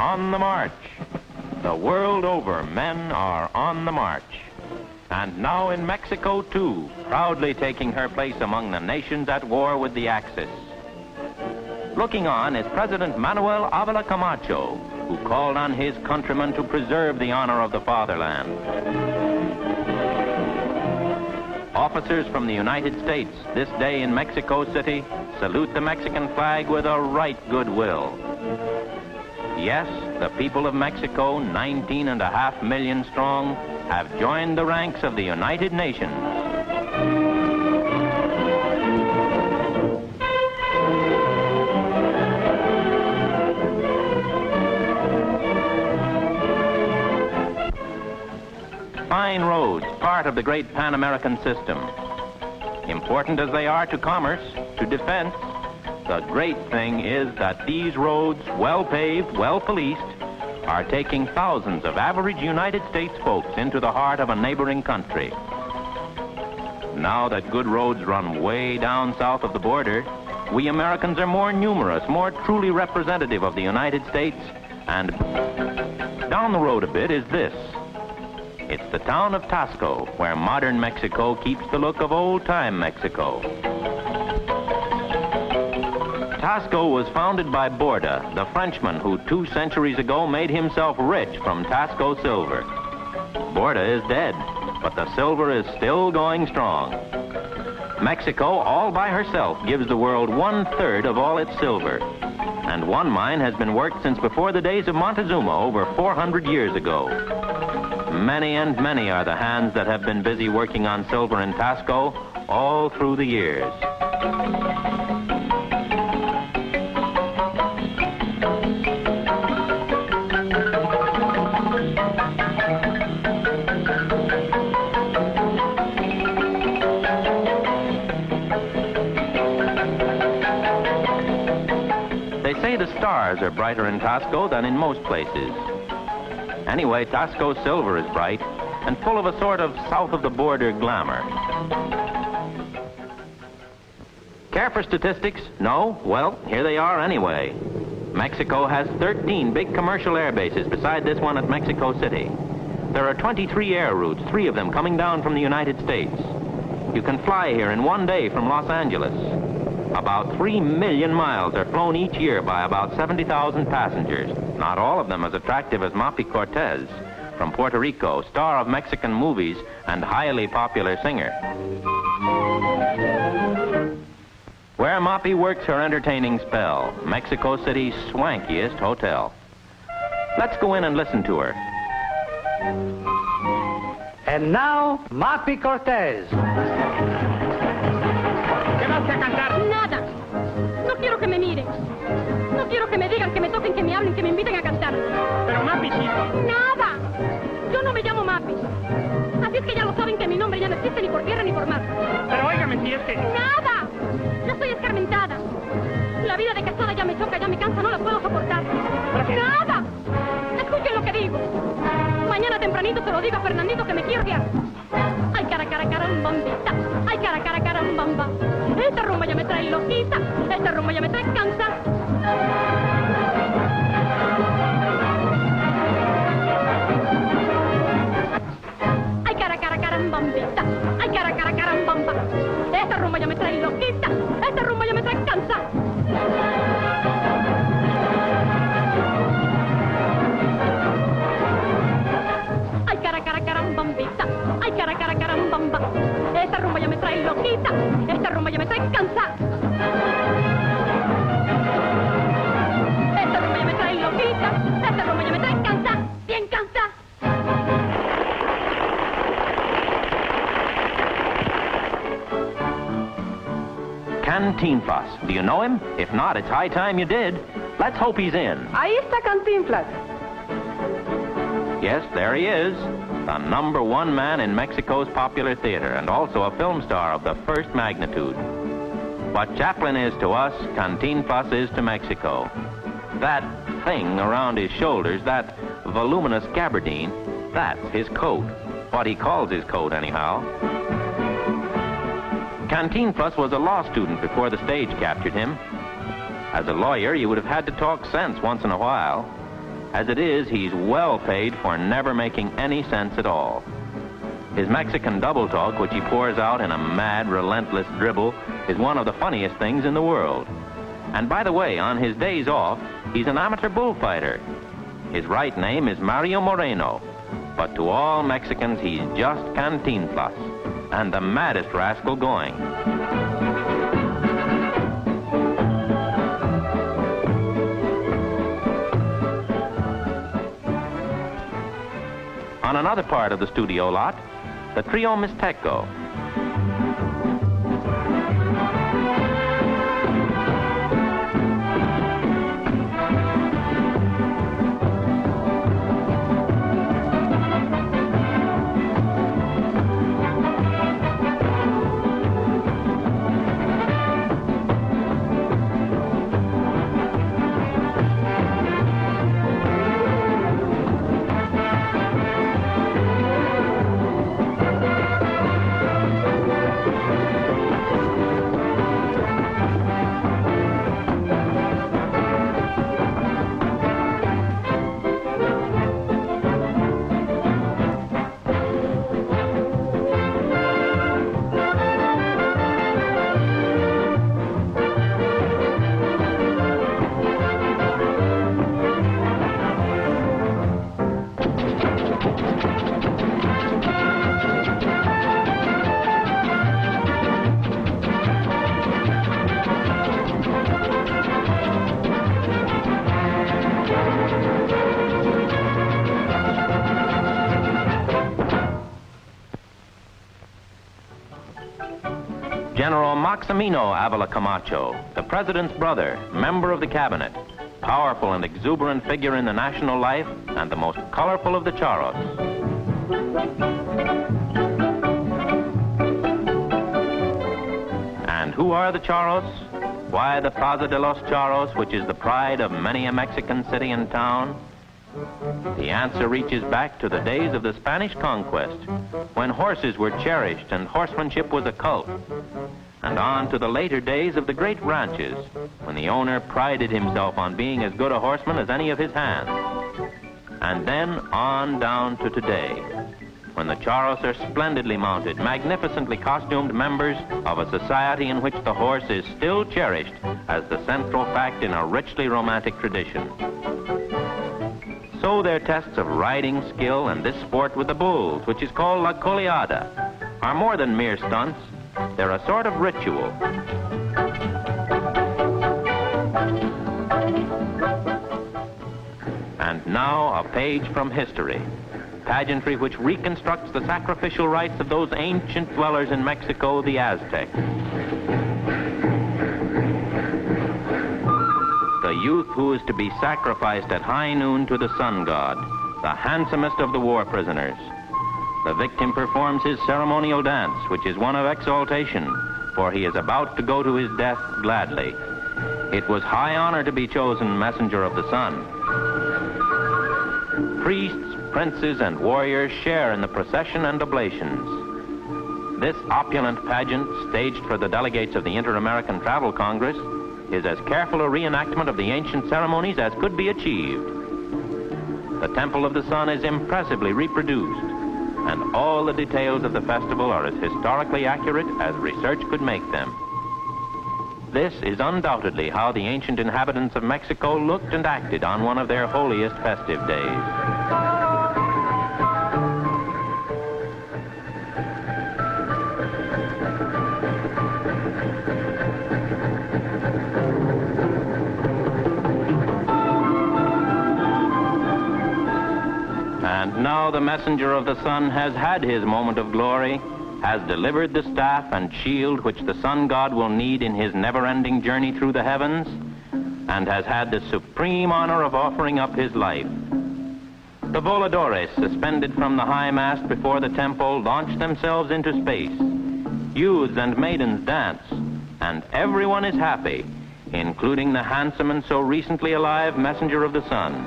on the march. The world over, men are on the march. And now in Mexico, too, proudly taking her place among the nations at war with the Axis. Looking on is President Manuel Ávila Camacho, who called on his countrymen to preserve the honor of the fatherland. Officers from the United States this day in Mexico City salute the Mexican flag with a right goodwill. Yes, the people of Mexico, 19.5 million strong, have joined the ranks of the United Nations. Fine roads, part of the great Pan-American system. Important as they are to commerce, to defense, the great thing is that these roads, well paved, well policed, are taking thousands of average United States folks into the heart of a neighboring country. Now that good roads run way down south of the border, we Americans are more numerous, more truly representative of the United States, and down the road a bit is this. It's the town of Tasco, where modern Mexico keeps the look of old-time Mexico. Tasco was founded by Borda, the Frenchman who 2 centuries ago made himself rich from Tasco silver. Borda is dead, but the silver is still going strong. Mexico, all by herself, gives the world 1/3 of all its silver. And one mine has been worked since before the days of Montezuma, over 400 years ago. Many and many are the hands that have been busy working on silver in Tasco all through the years. They say the stars are brighter in Tasco than in most places. Anyway, Tasco silver is bright and full of a sort of south-of-the-border glamour. Care for statistics? No? Well, here they are anyway. Mexico has 13 big commercial air bases beside this one at Mexico City. There are 23 air routes, 3 of them coming down from the United States. You can fly here in one day from Los Angeles. About 3 million miles are flown each year by about 70,000 passengers. Not all of them as attractive as Mapi Cortez from Puerto Rico, star of Mexican movies and highly popular singer. Where Mapi works her entertaining spell, Mexico City's swankiest hotel. Let's go in and listen to her. And now, Mapi Cortez. Nada. No quiero que me miren. No quiero que me digan, que me toquen, que me hablen, que me inviten a cantar. Pero Mapi, sí. Nada. Yo no me llamo Mapi. Así es que ya lo saben que mi nombre ya no existe ni por tierra ni por mar. Pero óigame, si es que... Nada. Ya estoy escarmentada. La vida de casada ya me choca, ya me cansa, no la puedo soportar. Nada. Escuchen lo que digo. Mañana tempranito se lo digo a Fernandito que me quiero guiar. Ay, carambambita. Ay, carambamba. Esta rumba ya me trae loquita. Esta rumba ya me trae cansa. Ay, carambambita. Ay, carambamba. Esta rumba ya me trae loquita. Esta rumba ya me trae cansa. Ay, carambambita. Ay, carambamba. Esta rumba ya me trae loquita. Esta rumba ya me trae cansa. Esta rumba ya me trae loquita. Esta rumba ya me trae cansa. Bien cansa. Cantinflas. Do you know him? If not, it's high time you did. Let's hope he's in. Ahí está Cantinflas. Yes, there he is. The #1 man in Mexico's popular theater and also a film star of the first magnitude. What Chaplin is to us, Cantinflas is to Mexico. That thing around his shoulders, that voluminous gabardine, that's his coat. What he calls his coat, anyhow. Cantinflas was a law student before the stage captured him. As a lawyer, you would have had to talk sense once in a while. As it is, he's well paid for never making any sense at all. His Mexican double talk, which he pours out in a mad, relentless dribble, is one of the funniest things in the world. And by the way, on his days off, he's an amateur bullfighter. His right name is Mario Moreno, but to all Mexicans, he's just Cantinflas, and the maddest rascal going. On another part of the studio lot, the trio Mixteco. General Maximino Avila Camacho, the president's brother, member of the cabinet, powerful and exuberant figure in the national life, and the most colorful of the charros. And who are the charros? Why, the Plaza de los Charros, which is the pride of many a Mexican city and town. The answer reaches back to the days of the Spanish conquest, when horses were cherished and horsemanship was a cult, and on to the later days of the great ranches, when the owner prided himself on being as good a horseman as any of his hands. And then on down to today, when the charros are splendidly mounted, magnificently costumed members of a society in which the horse is still cherished as the central fact in a richly romantic tradition. So their tests of riding skill and this sport with the bulls, which is called la coleada, are more than mere stunts. They're a sort of ritual. And now a page from history. Pageantry which reconstructs the sacrificial rites of those ancient dwellers in Mexico, the Aztecs. The youth who is to be sacrificed at high noon to the sun god, the handsomest of the war prisoners. The victim performs his ceremonial dance, which is one of exaltation, for he is about to go to his death gladly. It was high honor to be chosen messenger of the sun. Priests, princes, and warriors share in the procession and oblations. This opulent pageant, staged for the delegates of the Inter-American Travel Congress, is as careful a reenactment of the ancient ceremonies as could be achieved. The Temple of the Sun is impressively reproduced, and all the details of the festival are as historically accurate as research could make them. This is undoubtedly how the ancient inhabitants of Mexico looked and acted on one of their holiest festive days. And now the messenger of the sun has had his moment of glory, has delivered the staff and shield which the sun god will need in his never-ending journey through the heavens, and has had the supreme honor of offering up his life. The voladores, suspended from the high mast before the temple, launch themselves into space. Youths and maidens dance, and everyone is happy, including the handsome and so recently alive messenger of the sun.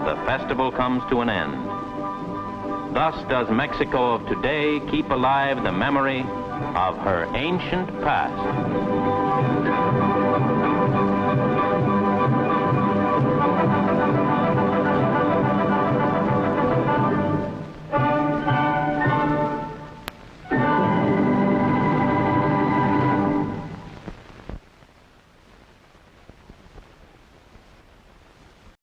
The festival comes to an end. Thus does Mexico of today keep alive the memory of her ancient past.